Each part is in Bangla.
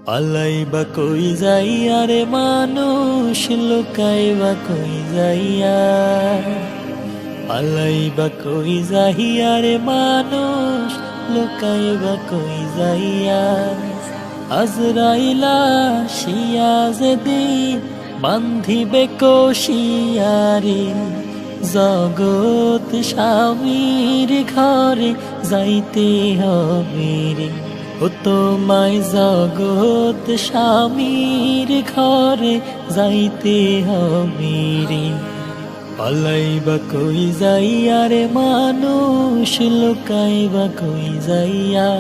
পালাইবা কই যাইয়া রে মানুষ, লুকাইবা কই যাইয়া। পালাইবা কই যাইয়া রে মানুষ, লুকাইবা কই যাইয়া। আজরাইলা শিয়া যেদিন বান্ধিবে কষিয়ারে, জগৎ স্বামীর ঘরে যাইতে হবে রে। ও তোমায় জগৎ স্বামীর ঘরে যাইতে হবে রে। পালাইবা কই যাইয়া রে মানুষ, লুকাইবা কই যাইয়া।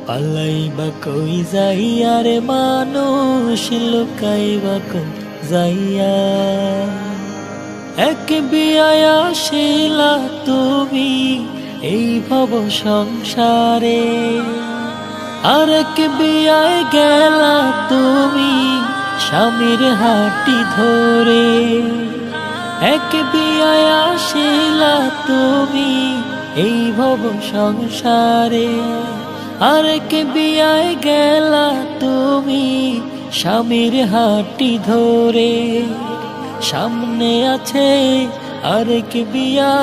পালাইবা কই যাইয়া রে মানুষ, লুকাইবা কই যাইয়া। এক বিয়ায় আসিলা তুমি এই ভব সংসারে, আরেক বিয়ায় গেলা তুমি স্বামীর হাটি ধরে। এক বিয়ায় আসিলা তুমি এই ভব সংসারে, আরেক বিয়ায় গেলা তুমি স্বামীর হাটি ধরে। সামনে আছে আরেক বিয়া,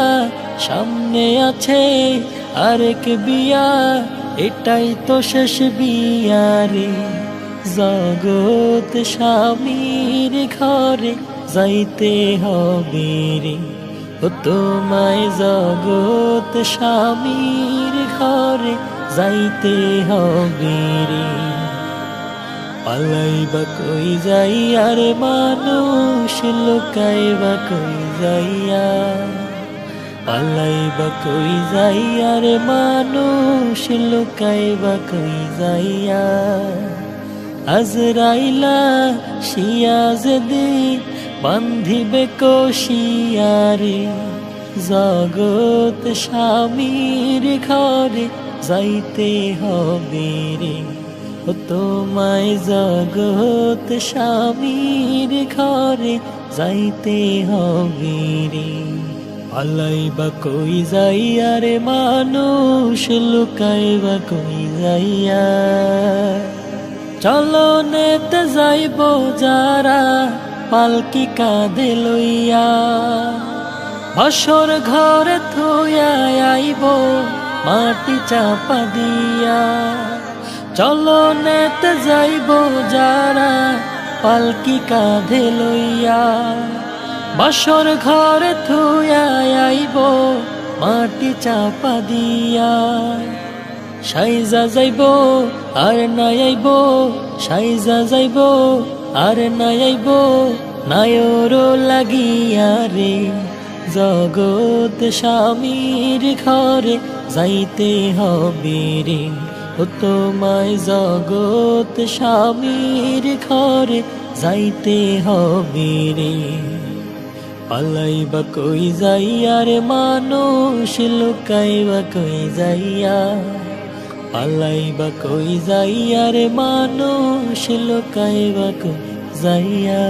সামনে আছে আরেক বিয়া, এটাই তো শেষ বিয়া রে। জগৎ স্বামীর ঘরে যাইতে হবে রে। ও তোমায় জগৎ স্বামীর ঘরে যাইতে হবে রে। পালাইবা কই যাইয়া রে মানুষ, লুকাইবা কই যাইয়া। পালাইবা কই যাইয়া রে মানুষ, লুকাইবা কই যাইয়া। আজরাইলা শিয়া যেদিন বান্ধিবে কষিয়ারে, জগৎ স্বামীর ঘরে যাইতে হবে রে। ও তোমায় জগৎ স্বামীর ঘরে যাইতে হবে রে। পালাইবা কই যাইয়া রে মানুষ, লুকাইবা কই যাইয়া। চলনেতে যাইব যারা পালকি কাঁধে লইয়া, বাসর ঘরে থুইয়া আইব মাটি চাপা দিয়া। চলনেতে যাইব যারা পালকি কাঁধে লইয়া, বাসর ঘরে থুইয়া আইব মাটি চাপা দিয়া। সাইজা যাইব আর নাই আইব, সাইজা যাইব আর নাই আইব নায়র লাগিয়া রে। জগৎ স্বামীর ঘরে যাইতে হবে রে। ও তোমায় জগৎ স্বামীর ঘরে যাইতে হবে রে। পালাইবা কই যাইয়া রে মানুষ, লুকাইবা কই যাইয়া। পালাইবা কই যাইয়া রে মানুষ, লুকাইবা কই যাইয়া।